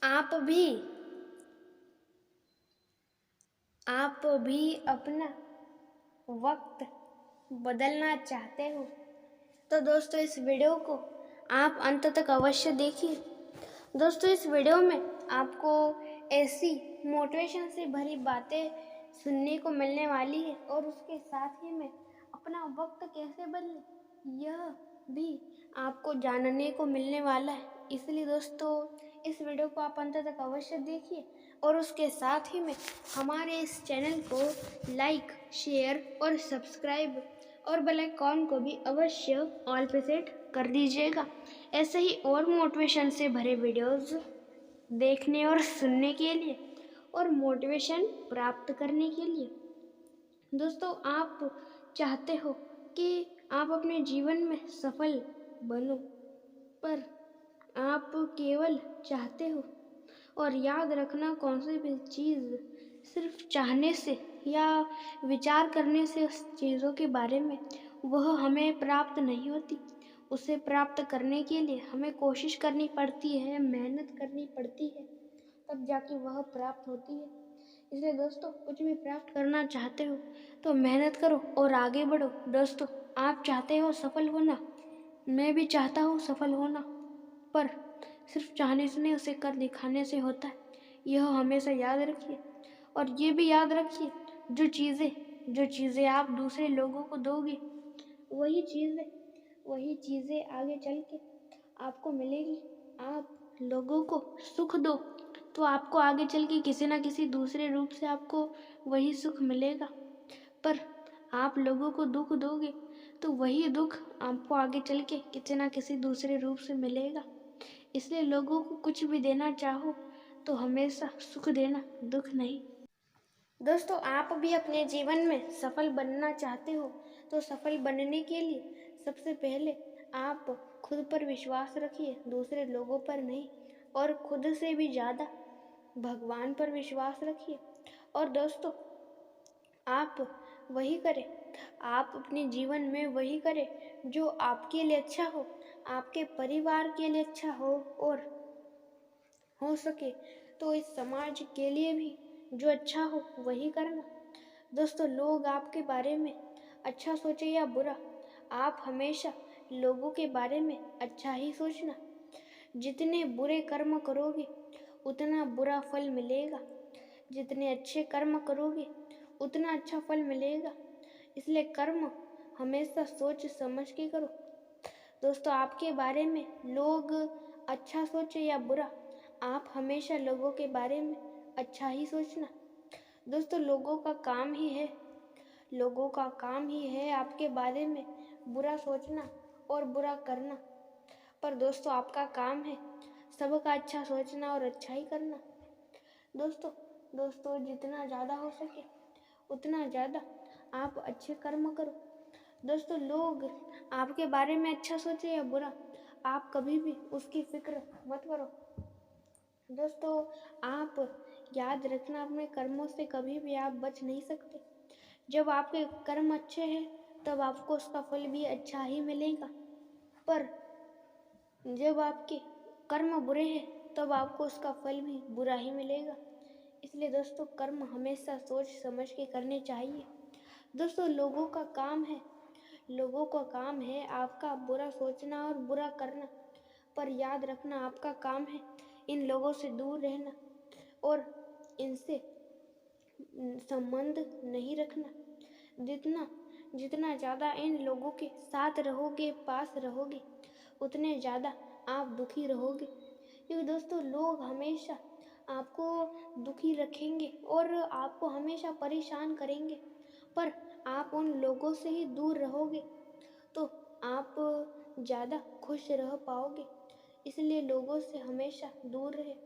आप भी अपना वक्त बदलना चाहते हो तो दोस्तों इस वीडियो को आप अंत तक अवश्य देखिए। दोस्तों इस वीडियो में आपको ऐसी मोटिवेशन से भरी बातें सुनने को मिलने वाली है और उसके साथ ही में अपना वक्त कैसे बदले यह भी आपको जानने को मिलने वाला है। इसलिए दोस्तों इस वीडियो को आप अंत तक अवश्य देखिए और उसके साथ ही में हमारे इस चैनल को लाइक, शेयर और सब्सक्राइब और बेल आइकॉन को भी अवश्य ऑल पे सेट कर दीजिएगा। ऐसे ही और मोटिवेशन से भरे वीडियोस देखने और सुनने के लिए और मोटिवेशन प्राप्त करने के लिए दोस्तों आप चाहते हो कि आप अपने जीवन में सफल बनो, पर आप केवल चाहते हो और याद रखना कौन सी भी चीज़ सिर्फ चाहने से या विचार करने से उस चीज़ों के बारे में वह हमें प्राप्त नहीं होती। उसे प्राप्त करने के लिए हमें कोशिश करनी पड़ती है, मेहनत करनी पड़ती है, तब जाके वह प्राप्त होती है। इसलिए दोस्तों कुछ भी प्राप्त करना चाहते हो तो मेहनत करो और आगे बढ़ो। दोस्तों आप चाहते हो सफल होना, मैं भी चाहता हूँ सफल होना, पर सिर्फ चाहने से नहीं उसे कर दिखाने से होता है। यह हमेशा याद रखिए और ये भी याद रखिए जो चीज़ें आप दूसरे लोगों को दोगे वही चीज़ें आगे चल के आपको मिलेगी। आप लोगों को सुख दो तो आपको आगे चल के किसी ना किसी दूसरे रूप से आपको वही सुख मिलेगा, पर आप लोगों को दुख दोगे तो वही दुख आपको आगे चल के किसी ना किसी दूसरे रूप से मिलेगा। इसलिए लोगों को कुछ भी देना चाहो तो हमेशा सुख देना, दुख नहीं। दोस्तों आप भी अपने जीवन में सफल बनना चाहते हो तो सफल बनने के लिए सबसे पहले आप खुद पर विश्वास रखिए, दूसरे लोगों पर नहीं, और खुद से भी ज़्यादा भगवान पर विश्वास रखिए। और दोस्तों आप वही करें, आप अपने जीवन में वही करें जो आपके लिए अच्छा हो, आपके परिवार के लिए अच्छा हो, और हो सके तो इस समाज के लिए भी जो अच्छा हो वही करना। दोस्तों लोग आपके बारे में अच्छा सोचे या बुरा, आप हमेशा लोगों के बारे में अच्छा ही सोचना। जितने बुरे कर्म करोगे उतना बुरा फल मिलेगा, जितने अच्छे कर्म करोगे उतना अच्छा फल मिलेगा। इसलिए कर्म हमेशा सोच समझ के करो। दोस्तों आपके बारे में लोग अच्छा सोचे या बुरा, आप हमेशा लोगों के बारे में अच्छा ही सोचना। दोस्तों लोगों का काम ही है आपके बारे में बुरा सोचना और बुरा करना, पर दोस्तों आपका काम है सबका अच्छा सोचना और अच्छा ही करना। दोस्तों जितना ज़्यादा हो सके उतना ज़्यादा आप अच्छे कर्म करो। दोस्तों लोग आपके बारे में अच्छा सोचे या बुरा, आप कभी भी उसकी फिक्र मत करो। दोस्तों आप याद रखना अपने कर्मों से कभी भी आप बच नहीं सकते। जब आपके कर्म अच्छे हैं तब आपको उसका फल भी अच्छा ही मिलेगा, पर जब आपके कर्म बुरे हैं तब आपको उसका फल भी बुरा ही मिलेगा। इसलिए दोस्तों कर्म हमेशा सोच समझ के करने चाहिए। दोस्तों लोगों का काम है आपका बुरा सोचना और बुरा करना, पर याद रखना आपका काम है इन लोगों से दूर रहना और इनसे संबंध नहीं रखना। जितना ज़्यादा इन लोगों के साथ रहोगे, पास रहोगे, उतने ज़्यादा आप दुखी रहोगे, क्योंकि दोस्तों लोग हमेशा आपको दुखी रखेंगे और आपको हमेशा परेशान करेंगे, पर आप उन लोगों से ही दूर रहोगे तो आप ज़्यादा खुश रह पाओगे। इसलिए लोगों से हमेशा दूर रहे,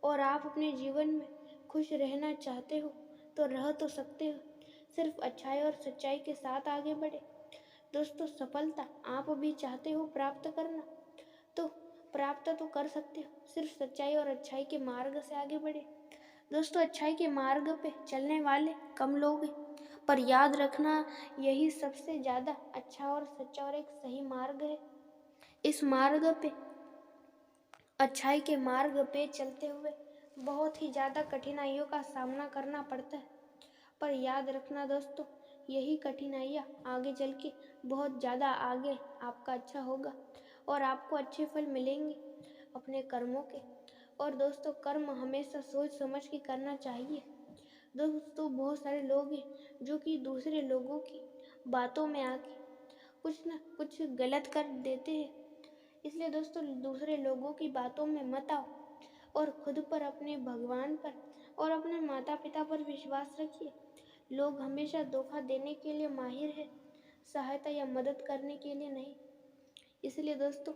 और आप अपने जीवन में खुश रहना चाहते हो तो रह तो सकते हो, सिर्फ अच्छाई और सच्चाई के साथ आगे बढ़े। दोस्तों सफलता आप भी चाहते हो प्राप्त करना तो प्राप्त तो कर सकते हो, सिर्फ सच्चाई और अच्छाई के मार्ग से आगे बढ़े। दोस्तों अच्छाई के मार्ग पे चलने वाले कम लोग हैं, पर याद रखना यही सबसे ज़्यादा अच्छा और सच्चा और एक सही मार्ग है। इस मार्ग पे अच्छाई के मार्ग पे चलते हुए बहुत ही ज़्यादा कठिनाइयों का सामना करना पड़ता है। पर याद रखना दोस्तों, यही कठिनाइयाँ आगे चल के बहुत ज़्यादा आगे आपका अच्छा होगा और आपको अच्छे फल मिलेंगे अपने कर्मों के। और दोस्तों, कर्म हमेशा सोच समझ के करना चाहिए। दोस्तों, बहुत सारे लोग हैं जो कि दूसरे लोगों की बातों में आके कुछ न कुछ गलत कर देते हैं। इसलिए दोस्तों, दूसरे लोगों की बातों में मत आओ और खुद पर, अपने भगवान पर और अपने माता पिता पर विश्वास रखिए। लोग हमेशा धोखा देने के लिए माहिर है, सहायता या मदद करने के लिए नहीं। इसलिए दोस्तों,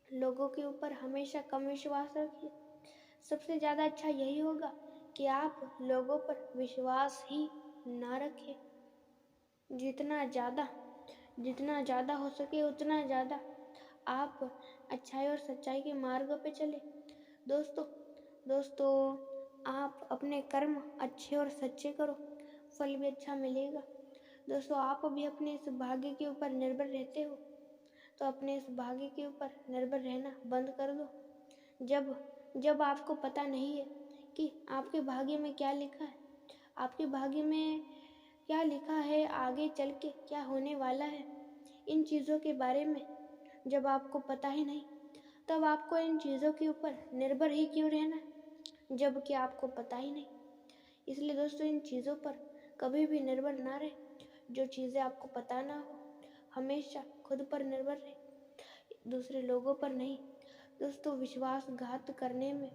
लोगों के ऊपर हमेशा कम विश्वास रखिए। सबसे ज़्यादा अच्छा यही होगा कि आप लोगों पर विश्वास ही ना रखें। जितना ज़्यादा हो सके उतना ज़्यादा आप अच्छाई और सच्चाई के मार्ग पे चले। दोस्तों, आप अपने कर्म अच्छे और सच्चे करो, फल भी अच्छा मिलेगा। दोस्तों, आप अभी अपने इस भाग्य के ऊपर निर्भर रहते हो, तो अपने इस भाग्य के ऊपर निर्भर रहना बंद कर दो। जब आपको पता नहीं है कि आपके भाग्य में क्या लिखा है, आपके भाग्य में क्या लिखा है, आगे चल के क्या होने वाला है, इन चीज़ों के बारे में जब आपको पता ही नहीं, तब आपको इन चीज़ों के ऊपर निर्भर ही क्यों रहना, जबकि आपको पता ही नहीं। इसलिए दोस्तों, इन चीज़ों पर कभी भी निर्भर ना रहे। जो चीज़ें आपको पता ना हो, हमेशा खुद पर निर्भर रहे, दूसरे लोगों पर नहीं। दोस्तों, विश्वासघात करने में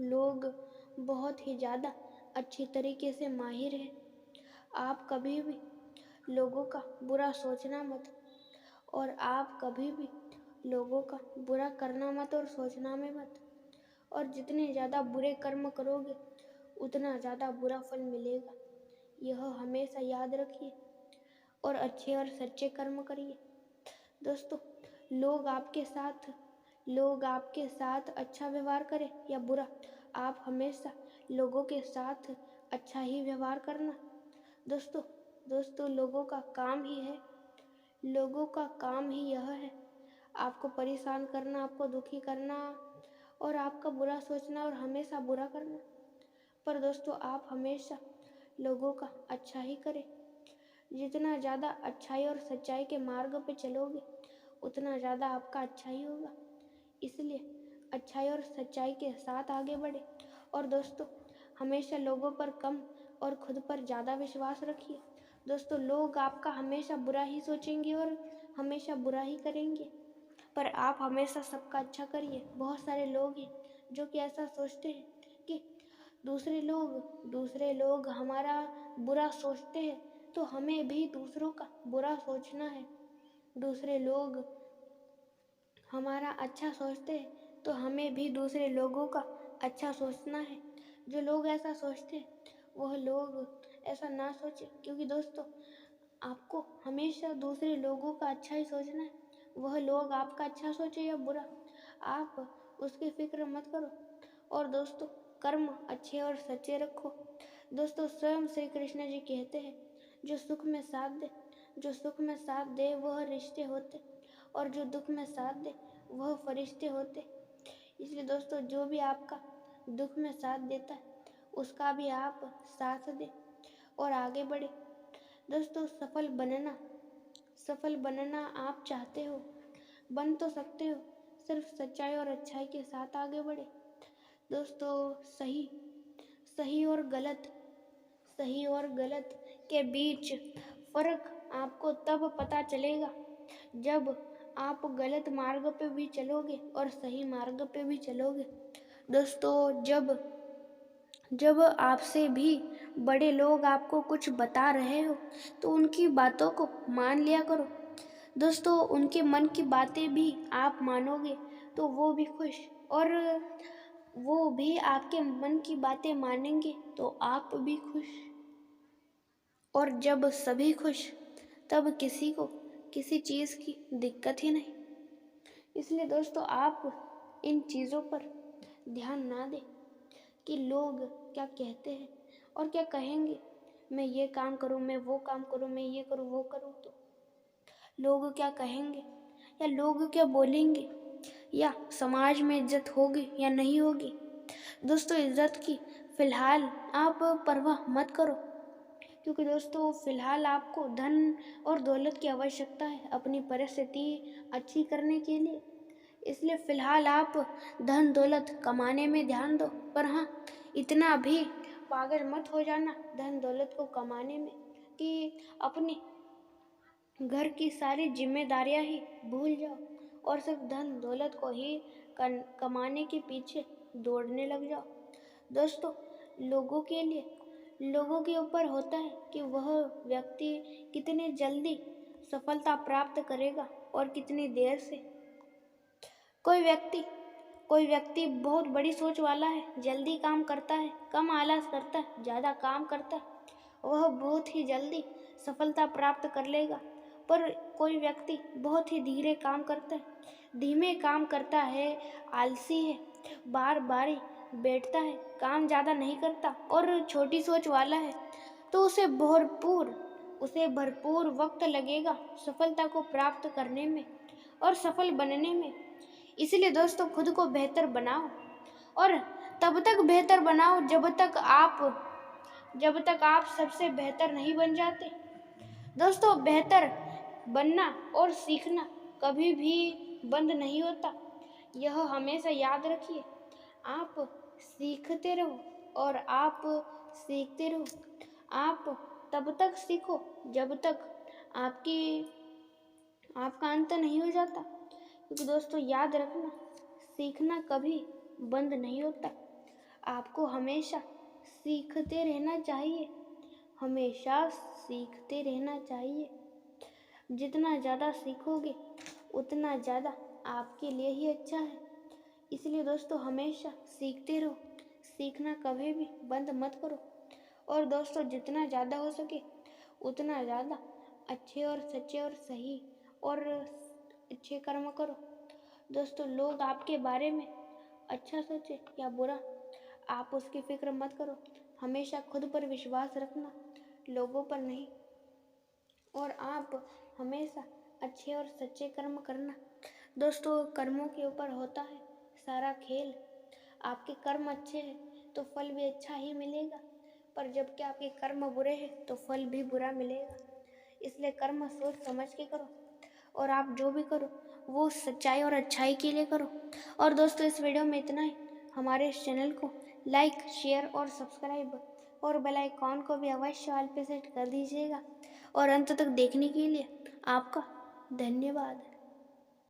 लोग बहुत ही ज़्यादा अच्छी तरीके से माहिर हैं। आप कभी भी लोगों का बुरा सोचना मत, और आप कभी भी लोगों का बुरा करना मत और सोचना में मत। और जितने ज़्यादा बुरे कर्म करोगे उतना ज़्यादा बुरा फल मिलेगा, यह हमेशा याद रखिए। और अच्छे और सच्चे कर्म करिए। दोस्तों, लोग आपके साथ अच्छा व्यवहार करें या बुरा, आप हमेशा लोगों के साथ अच्छा ही व्यवहार करना। दोस्तों, लोगों का काम ही यह है, आपको परेशान करना, आपको दुखी करना और आपका बुरा सोचना और हमेशा बुरा करना। पर दोस्तों, आप हमेशा लोगों का अच्छा ही करें। जितना ज़्यादा अच्छाई और सच्चाई के मार्ग पे चलोगे उतना ज़्यादा आपका अच्छा ही होगा। इसलिए अच्छाई और सच्चाई के साथ आगे बढ़े। और दोस्तों, हमेशा लोगों पर कम और खुद पर ज़्यादा विश्वास रखिए। दोस्तों, लोग आपका हमेशा बुरा ही सोचेंगे और हमेशा बुरा ही करेंगे, पर आप हमेशा सबका अच्छा करिए। बहुत सारे लोग हैं जो कि ऐसा सोचते हैं कि दूसरे लोग हमारा बुरा सोचते हैं तो हमें भी दूसरों का बुरा सोचना है। दूसरे लोग हमारा अच्छा सोचते हैं तो हमें भी दूसरे लोगों का अच्छा सोचना है। जो लोग ऐसा सोचते हैं वह लोग ऐसा ना सोचे, क्योंकि दोस्तों, आपको हमेशा दूसरे लोगों का अच्छा ही सोचना है। वह लोग आपका अच्छा सोचे या बुरा, आप उसकी फिक्र मत करो। और दोस्तों, कर्म अच्छे और सच्चे रखो। दोस्तों, स्वयं श्री कृष्ण जी कहते हैं, जो सुख में साथ दे वह रिश्ते होते, और जो दुख में साथ दे वह फरिश्ते होते। इसलिए दोस्तों, जो भी आपका दुख में साथ देता है उसका भी आप साथ दें और आगे बढ़े। दोस्तों, सफल बनना आप चाहते हो, बन तो सकते हो, सिर्फ सच्चाई और अच्छाई के साथ आगे बढ़े। दोस्तों, सही और गलत के बीच फर्क आपको तब पता चलेगा जब आप गलत मार्ग पे भी चलोगे और सही मार्ग पे भी चलोगे। दोस्तों, जब आपसे भी बड़े लोग आपको कुछ बता रहे हो तो उनकी बातों को मान लिया करो। दोस्तों, उनके मन की बातें भी आप मानोगे तो वो भी खुश, और वो भी आपके मन की बातें मानेंगे तो आप भी खुश। और जब सभी खुश, तब किसी को किसी चीज़ की दिक्कत ही नहीं। इसलिए दोस्तों, आप इन चीज़ों पर ध्यान ना दें कि लोग क्या कहते हैं और क्या कहेंगे। मैं ये काम करूँ, मैं वो काम करूँ, मैं ये करूँ वो करूँ, तो लोग क्या कहेंगे या लोग क्या बोलेंगे, या समाज में इज्जत होगी या नहीं होगी। दोस्तों इज्जत की फ़िलहाल आप परवाह मत करो, क्योंकि दोस्तों फ़िलहाल आपको धन और दौलत की आवश्यकता है अपनी परिस्थिति अच्छी करने के लिए। इसलिए फ़िलहाल आप धन दौलत कमाने में ध्यान दो, पर हाँ इतना भी पागल मत हो जाना धन दौलत को कमाने में कि अपने घर की सारी जिम्मेदारियां ही भूल जाओ और सिर्फ धन दौलत को ही कमाने के पीछे दौड़ने लग जाओ। दोस्तों लोगों के ऊपर होता है कि वह व्यक्ति कितने जल्दी सफलता प्राप्त करेगा और कितनी देर से। कोई व्यक्ति बहुत बड़ी सोच वाला है, जल्दी काम करता है, कम आलस करता है, ज़्यादा काम करता है, वह बहुत ही जल्दी सफलता प्राप्त कर लेगा। पर कोई व्यक्ति बहुत ही धीरे काम करता है, धीमे काम करता है, आलसी है, बार बार बैठता है, काम ज़्यादा नहीं करता और छोटी सोच वाला है, तो उसे भरपूर वक्त लगेगा सफलता को प्राप्त करने में और सफल बनने में। इसलिए दोस्तों खुद को बेहतर बनाओ और तब तक बेहतर बनाओ जब तक आप सबसे बेहतर नहीं बन जाते। दोस्तों बेहतर बनना और सीखना कभी भी बंद नहीं होता, यह हमेशा याद रखिए। आप सीखते रहो और आप सीखते रहो। आप तब तक सीखो जब तक आपका अंत नहीं हो जाता, क्योंकि दोस्तों याद रखना सीखना कभी बंद नहीं होता। आपको हमेशा सीखते रहना चाहिए, हमेशा सीखते रहना चाहिए। जितना ज़्यादा सीखोगे उतना ज़्यादा आपके लिए ही अच्छा है। इसलिए दोस्तों हमेशा सीखते रहो, सीखना कभी भी बंद मत करो। और दोस्तों जितना ज़्यादा हो सके उतना ज़्यादा अच्छे और सच्चे और सही और अच्छे कर्म करो। दोस्तों लोग आपके बारे में अच्छा सोचे या बुरा, आप उसकी फिक्र मत करो। हमेशा खुद पर विश्वास रखना, लोगों पर नहीं। और आप हमेशा अच्छे और सच्चे कर्म करना। दोस्तों कर्मों के ऊपर होता है सारा खेल। आपके कर्म अच्छे हैं तो फल भी अच्छा ही मिलेगा, पर जबकि आपके कर्म बुरे हैं तो फल भी बुरा मिलेगा। इसलिए कर्म सोच समझ के करो और आप जो भी करो वो सच्चाई और अच्छाई के लिए करो। और दोस्तों इस वीडियो में इतना ही। हमारे इस चैनल को लाइक, शेयर और सब्सक्राइब और बेल आइकॉन को भी अवश्य ऑल पे सेट कर दीजिएगा। और अंत तक देखने के लिए आपका धन्यवाद।